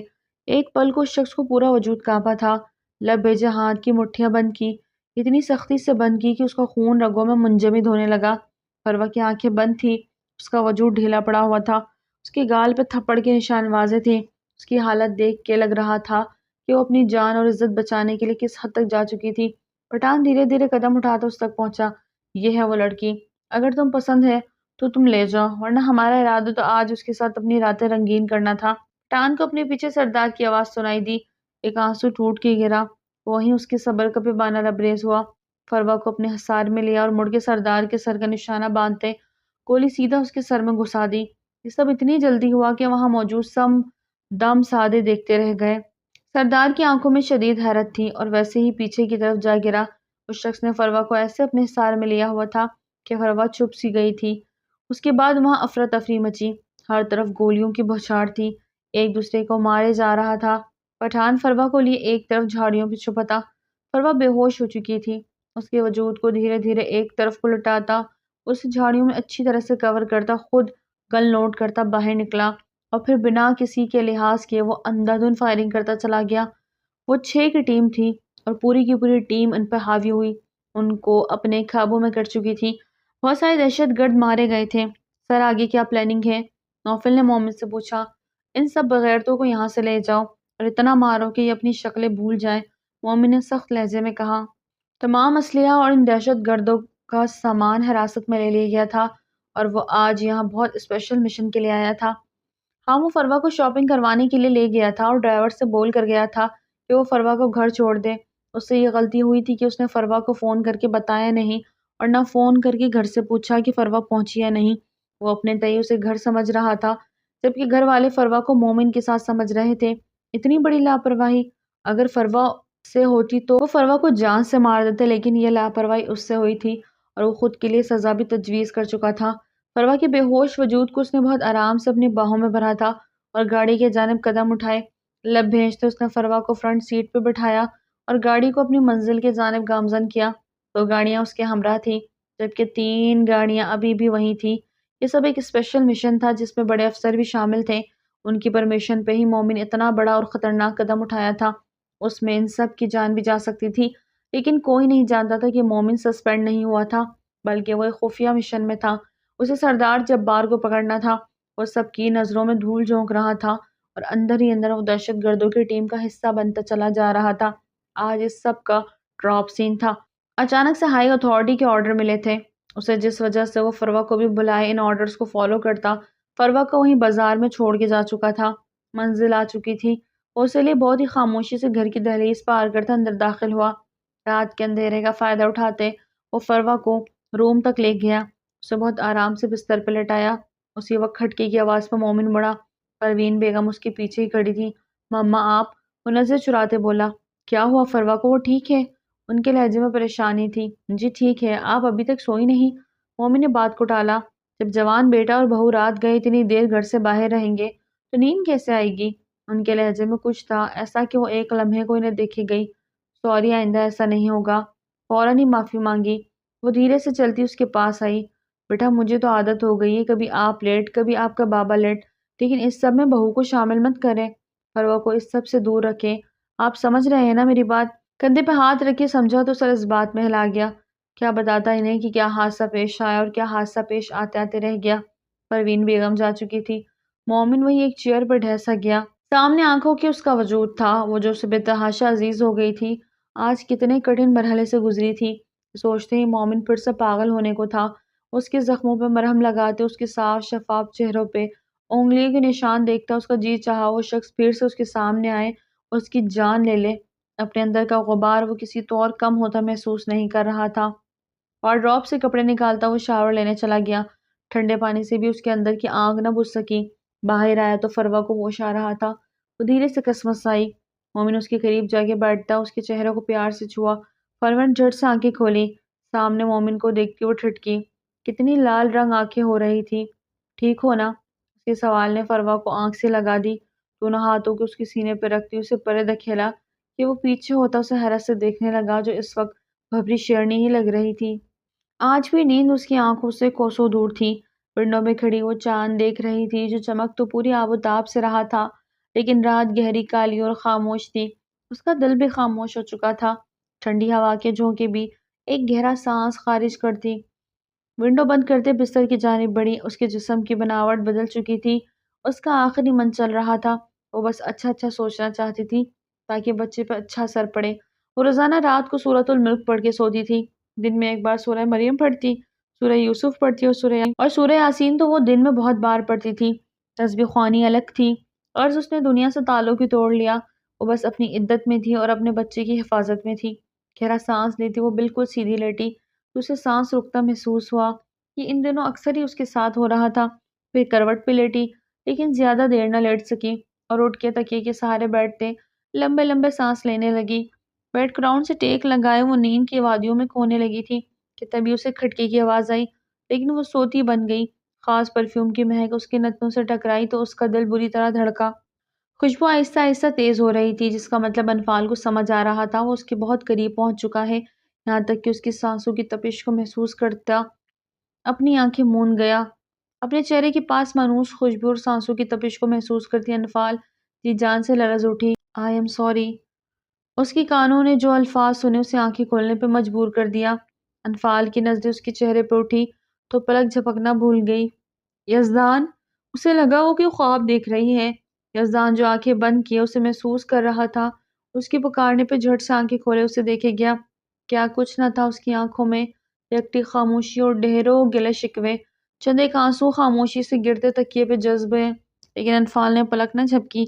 ایک پل کو اس شخص کو پورا وجود کانپا تھا۔ لب بھیجے ہاتھ کی مٹھیاں بند کی، اتنی سختی سے بند کی کہ اس کا خون رگوں میں منجمد ہونے لگا۔ فروا کی آنکھیں بند تھی، اس کا وجود ڈھیلا پڑا ہوا تھا، اس کے گال پہ تھپڑ کے نشان واضح تھے۔ اس کی حالت دیکھ کے لگ رہا تھا کہ وہ اپنی جان اور عزت بچانے کے لیے کس حد تک جا چکی تھی۔ پٹھان دھیرے دھیرے قدم اٹھاتا اس تک پہنچا۔ یہ ہے وہ لڑکی، اگر تم پسند ہے تو تم لے جاؤ، ورنہ ہمارا ارادہ تو آج اس کے ساتھ اپنی راتیں رنگین کرنا تھا۔ پٹھان کو اپنے پیچھے سردار کی آواز سنائی دی۔ ایک آنسو ٹوٹ کے گرا، وہیں اس کے صبر کا پیمانہ لبریز ہوا۔ فروا کو اپنے حصار میں لیا اور مڑ کے سردار کے سر کا نشانہ باندھتے گولی سیدھا اس کے سر میں گھسا دی۔ یہ سب اتنی جلدی ہوا کہ وہاں موجود سب دم سادے دیکھتے رہ گئے۔ سردار کی آنکھوں میں شدید حیرت تھی اور ویسے ہی پیچھے کی طرف جا گرا۔ اس شخص نے فروا کو ایسے اپنے حصار میں لیا ہوا تھا کہ فروا چھپ سی گئی تھی۔ اس کے بعد وہاں افراتفری مچی، ہر طرف گولیوں کی بوچھاڑ تھی، ایک دوسرے کو مارے جا رہا تھا۔ پٹھان فروا کو لیے ایک طرف جھاڑیوں پہ چھپا تھا۔ فروا بے ہوش ہو چکی تھی۔ اس کے وجود کو دھیرے دھیرے ایک طرف کو لٹاتا، اسے جھاڑیوں میں اچھی طرح سے کور کرتا، خود گن لوڈ کرتا باہر نکلا اور پھر بنا کسی کے لحاظ کیے وہ اندھا دھند فائرنگ کرتا چلا گیا۔ وہ 6 کی ٹیم تھی اور پوری کی پوری ٹیم ان پہ حاوی ہوئی، ان کو اپنے قابو میں کر چکی تھی۔ بہت سارے دہشت گرد مارے گئے تھے۔ سر آگے کیا پلاننگ ہے؟ نوفل نے مومن سے پوچھا۔ ان سب بغیرتوں کو یہاں سے لے جاؤ اور اتنا مارو کہ یہ اپنی شکلیں بھول جائیں، مومن نے سخت لہجے میں کہا۔ تمام اسلحہ اور ان دہشت گردوں کا سامان حراست میں لے لیا گیا تھا اور وہ آج یہاں بہت اسپیشل مشن کے لیے آیا تھا۔ ہاں، وہ فروا کو شاپنگ کروانے کے لیے لے گیا تھا اور ڈرائیور سے بول کر گیا تھا کہ وہ فروا کو گھر چھوڑ دے۔ اس سے یہ غلطی ہوئی تھی کہ اس نے فروا کو فون کر کے بتایا نہیں اور نہ فون کر کے گھر سے پوچھا کہ فروا پہنچی یا نہیں۔ وہ اپنے تئیں اسے گھر سمجھ رہا تھا، جبکہ گھر والے فروا کو مومن کے ساتھ سمجھ رہے تھے۔ اتنی بڑی لاپرواہی! اگر فروا سے ہوتی تو وہ فروا کو جان سے مار دیتے، لیکن یہ لاپرواہی اس سے ہوئی تھی اور وہ خود کے لیے سزا بھی تجویز کر چکا تھا۔ فروا کے بے ہوش وجود کو اس نے بہت آرام سے اپنی باہوں میں بھرا تھا اور گاڑی کے جانب قدم اٹھائے۔ لب بھیجتے اس نے فروا کو فرنٹ سیٹ پہ بٹھایا اور گاڑی کو اپنی منزل کے جانب گامزن کیا۔ 2 گاڑیاں اس کے ہمراہ تھیں، جبکہ 3 گاڑیاں ابھی بھی وہیں تھیں۔ یہ سب ایک اسپیشل مشن تھا جس میں بڑے افسر بھی شامل تھے۔ ان کی پرمیشن پہ ہی مومن اتنا بڑا اور خطرناک قدم اٹھایا تھا۔ اس میں ان سب کی جان بھی جا سکتی تھی، لیکن کوئی نہیں جانتا تھا کہ مومن سسپینڈ نہیں ہوا تھا، بلکہ وہ ایک خفیہ مشن میں تھا۔ اسے سردار جبار کو پکڑنا تھا۔ وہ سب کی نظروں میں دھول جھونک رہا تھا اور اندر ہی اندر وہ دہشت گردوں کی ٹیم کا حصہ بنتا چلا جا رہا تھا۔ آج اس سب کا ڈراپ سین تھا۔ اچانک سے ہائی اتھارٹی کے آرڈر ملے تھے اسے، جس وجہ سے وہ فروا کو بھی بلائے ان آرڈرز کو فالو کرتا۔ فروا کو وہیں بازار میں چھوڑ کے جا چکا تھا، منزل آ چکی تھی۔ وہ اسے لیے بہت ہی خاموشی سے گھر کی دہلیز پار کرتا اندر داخل ہوا۔ رات کے اندھیرے کا فائدہ اٹھاتے وہ فروا کو روم تک لے گیا، اسے بہت آرام سے بستر پہ لٹایا۔ اسی وقت کھٹکے کی آواز پر مومن مڑا۔ پروین بیگم اس کے پیچھے ہی کھڑی تھی۔ مما آپ؟ وہ نظر چراتے بولا۔ کیا ہوا فروا کو؟ وہ ٹھیک ہے؟ ان کے لہجے میں پریشانی تھی۔ جی ٹھیک ہے، آپ ابھی تک سوئی نہیں؟ مومن نے بات کو ٹالا۔ جب جوان بیٹا اور بہو رات گئے اتنی دیر گھر سے باہر رہیں گے تو نیند کیسے آئے گی؟ ان کے لہجے میں کچھ تھا ایسا کہ وہ ایک لمحے کو انہیں دیکھے گئی۔ سوری، آئندہ ایسا نہیں ہوگا۔ فوراً ہی معافی مانگی۔ وہ دھیرے سے چلتی اس کے پاس آئی۔ بیٹا مجھے تو عادت ہو گئی ہے، کبھی آپ لیٹ کبھی آپ کا بابا لیٹ، لیکن اس سب میں بہو کو شامل مت کریں، فروا کو اس سب سے دور رکھیں۔ آپ سمجھ رہے ہیں نا میری بات؟ کندھے پہ ہاتھ رکھ کے سمجھا تو سر اس بات میں ہلا گیا۔ کیا بتاتا انہیں کہ کیا حادثہ پیش آیا اور کیا حادثہ پیش آتے آتے رہ گیا۔ پروین بیگم جا چکی تھی۔ مومن وہی ایک چیئر پر ڈھیسا گیا۔ سامنے آنکھوں کے اس کا وجود تھا، وہ جو اسے بے تحاشا عزیز ہو گئی تھی، آج کتنے کٹھن مرحلے سے گزری تھی۔ سوچتے ہی مومن پھر سے پاگل ہونے کو تھا۔ اس کے زخموں پہ مرہم لگاتے، اس کے صاف شفاف چہروں پہ انگلیوں کے نشان دیکھتا اس کا جی چاہا وہ شخص پھر سے اس کے سامنے آئے اور اس کی جان لے لے۔ اپنے اندر کا غبار وہ کسی طور کم ہوتا محسوس نہیں کر رہا تھا۔ وارڈروب سے کپڑے نکالتا وہ شاور لینے چلا گیا۔ ٹھنڈے پانی سے بھی اس کے اندر کی آگ نہ بجھ سکی۔ باہر آیا تو فروا کو ہوش آ رہا تھا۔ وہ دھیرے سے کسمس آئی۔ مومن اس کے قریب جا کے بیٹھتا، اس کے چہرے کو پیار سے چھوا۔ فروا نے جھٹ سے آنکھیں کھولی۔ سامنے مومن کو دیکھ کے وہ ٹھٹکی۔ کتنی لال رنگ آنکھیں ہو رہی تھی۔ ٹھیک ہو نا؟ اس کے سوال نے فروا کو آنکھ سے لگا دی۔ دونوں ہاتھوں کو اس کے سینے پہ رکھتی اسے پرے دھکیلا کہ وہ پیچھے ہوتا اسے حیرت سے دیکھنے لگا، جو اس وقت بھبری شیرنی ہی لگ رہی تھی۔ آج بھی نیند اس کی آنکھوں سے کوسوں دور تھی۔ ونڈو میں کھڑی وہ چاند دیکھ رہی تھی جو چمک تو پوری آب و تاب سے رہا تھا، لیکن رات گہری کالی اور خاموش تھی۔ اس کا دل بھی خاموش ہو چکا تھا۔ ٹھنڈی ہوا کے جھونکے بھی ایک گہرا سانس خارج کرتی۔ ونڈو بند کرتے بستر کی جانب بڑھی۔ اس کے جسم کی بناوٹ بدل چکی تھی۔ اس کا آخری من چل رہا تھا۔ وہ بس اچھا اچھا سوچنا چاہتی تھی تاکہ بچے پہ اچھا اثر پڑے۔ وہ روزانہ رات کو سورۃ الملک پڑھ کے سوتی تھی، دن میں ایک بار سورہ مریم پڑھتی، سورہ یوسف پڑھتی اور سورہ یاسین تو وہ دن میں بہت بار پڑھتی تھی۔ تسبیح خوانی الگ تھی، غرض اس نے دنیا سے تعلق ہی توڑ لیا، وہ بس اپنی عدت میں تھی اور اپنے بچے کی حفاظت میں تھی۔ گہرا سانس لیتی وہ بالکل سیدھی لیٹی تو اسے سانس رکتا محسوس ہوا۔ یہ ان دنوں اکثر ہی اس کے ساتھ ہو رہا تھا۔ پھر کروٹ پہ لیٹی، لیکن زیادہ دیر نہ لیٹ سکی اور اٹھ کے تکیے کے سہارے بیٹھتے لمبے لمبے سانس لینے لگی۔ بیڈ گراؤنڈ سے ٹیک لگائے وہ نیند کی وادیوں میں کھونے لگی تھی کہ تبھی اسے کھٹکے کی آواز آئی، لیکن وہ سوتی بن گئی۔ خاص پرفیوم کی مہک اس کے نتنوں سے ٹکرائی تو اس کا دل بری طرح دھڑکا۔ خوشبو آہستہ آہستہ تیز ہو رہی تھی، جس کا مطلب انفال کو سمجھ آ رہا تھا وہ اس کے بہت قریب پہنچ چکا ہے، یہاں تک کہ اس کی سانسوں کی تپش کو محسوس کرتا اپنی آنکھیں موند گیا۔ اپنے چہرے کے پاس مانوس خوشبو اور سانسوں کی تپش کو محسوس کرتی انفال جی جان سے لرز اٹھی۔ I am sorry. اس کی کانوں نے جو الفاظ سنے اسے آنکھیں کھولنے پہ مجبور کر دیا۔ انفال کی نظریں اس کے چہرے پہ اٹھی تو پلک جھپکنا بھول گئی۔ یزدان! اسے لگا وہ کہ خواب دیکھ رہی ہے۔ یزدان جو آنکھیں بند کیے اسے محسوس کر رہا تھا، اس کی پکارنے پہ جھٹ سے آنکھیں کھولے اسے دیکھے گیا۔ کیا کچھ نہ تھا اس کی آنکھوں میں، یکٹی خاموشی اور ڈھیروں گلے شکوے۔ چند ایک آنسو خاموشی سے گرتے تکیے پہ جذب ہوئے، لیکن انفال نے پلک نہ جھپکی۔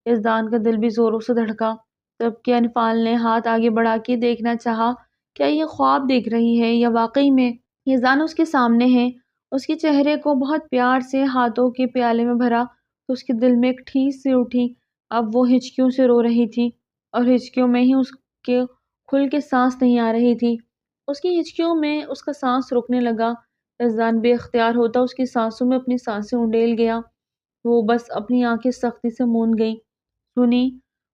یزدان کا دل بھی زوروں سے دھڑکا، تب کہ انفال نے ہاتھ آگے بڑھا کے دیکھنا چاہا کیا یہ خواب دیکھ رہی ہے یا واقعی میں یزدان اس کے سامنے ہے۔ اس کے چہرے کو بہت پیار سے ہاتھوں کے پیالے میں بھرا تو اس کے دل میں ایک ٹھیس سی اٹھی۔ اب وہ ہچکیوں سے رو رہی تھی اور ہچکیوں میں ہی اس کے کھل کے سانس نہیں آ رہی تھی۔ اس کی ہچکیوں میں اس کا سانس رکنے لگا۔ یزدان بے اختیار ہوتا اس کی سانسوں میں اپنی سانسیں انڈیل گیا۔ وہ بس اپنی آنکھیں سختی سے موند گئی۔ سنی،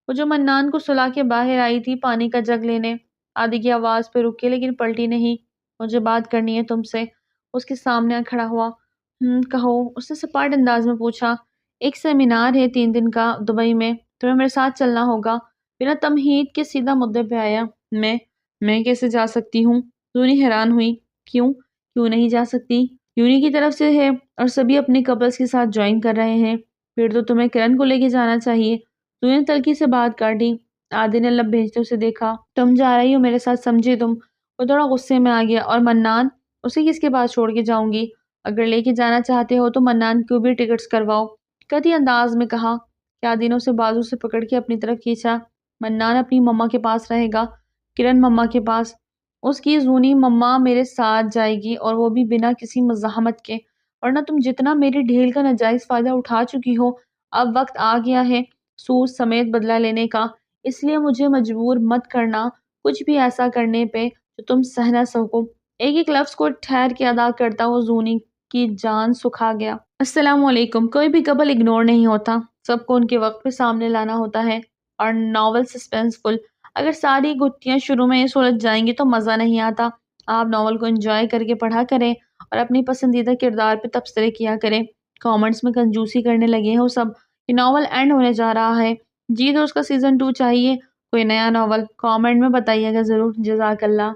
وہ جو منان کو سلا کے باہر آئی تھی پانی کا جگ لینے، آدھی کی آواز پہ رکی لیکن پلٹی نہیں۔ مجھے بات کرنی ہے تم سے۔ اس کے سامنے آ کھڑا ہوا۔ کہو، اس نے سپاٹ انداز میں پوچھا۔ ایک سیمینار ہے 3 دن کا دبئی میں، تمہیں میرے ساتھ چلنا ہوگا۔ بنا تمہید کے سیدھا مدعے پہ آیا۔ میں کیسے جا سکتی ہوں؟ سونی حیران ہوئی۔ کیوں نہیں جا سکتی؟ یونی کی طرف سے ہے اور سبھی اپنے کپلز کے ساتھ جوائن کر رہے ہیں۔ پھر تو تمہیں کرن کو لے کے جانا چاہیے۔ سونی نے تلخی سے بات کاٹی۔ آدی نے لب بھیجتے اسے دیکھا۔ تم جا رہی ہو میرے ساتھ، سمجھے تم؟ وہ تھوڑا غصے میں آ گیا۔ اور منان، اسے کس کے پاس چھوڑ کے جاؤں گی؟ اگر لے کے جانا چاہتے ہو تو منان کو بھی ٹکٹس کرواؤ، قطعی انداز میں کہا کہ آدی نے اسے بازو سے پکڑ کے اپنی طرف کھینچا۔ منان اپنی مما کے پاس رہے گا، کرن مما کے پاس۔ اس کی زونی مما میرے ساتھ جائے گی اور وہ بھی بنا کسی مزاحمت کے، ورنہ تم جتنا میری ڈھیل کا ناجائز فائدہ اٹھا چکی ہو، اب وقت آ گیا ہے سود سمیت بدلہ لینے کا۔ اس لیے مجھے مجبور مت کرنا کچھ بھی ایسا کرنے پہ جو تم سہ نہ سکو۔ ایک ایک لفظ کو ٹھہر کے ادا کرتا وہ زونی کی جان سکھا گیا۔ السلام علیکم۔ کوئی بھی کپل اگنور نہیں ہوتا، سب کو ان کے وقت پہ سامنے لانا ہوتا ہے۔ اور ناول سسپینسفل، اگر ساری گتھیاں شروع میں ہی سلجھ جائیں گی تو مزہ نہیں آتا۔ آپ ناول کو انجوائے کر کے پڑھا کریں اور اپنی پسندیدہ کردار پہ تبصرے کیا کریں۔ کامنٹس میں کنجوسی کرنے لگے ہو سب، یہ ناول اینڈ ہونے جا رہا ہے، جی تو اس کا سیزن 2 چاہیے، کوئی نیا ناول کامنٹ میں بتائیے گا ضرور۔ جزاک اللہ۔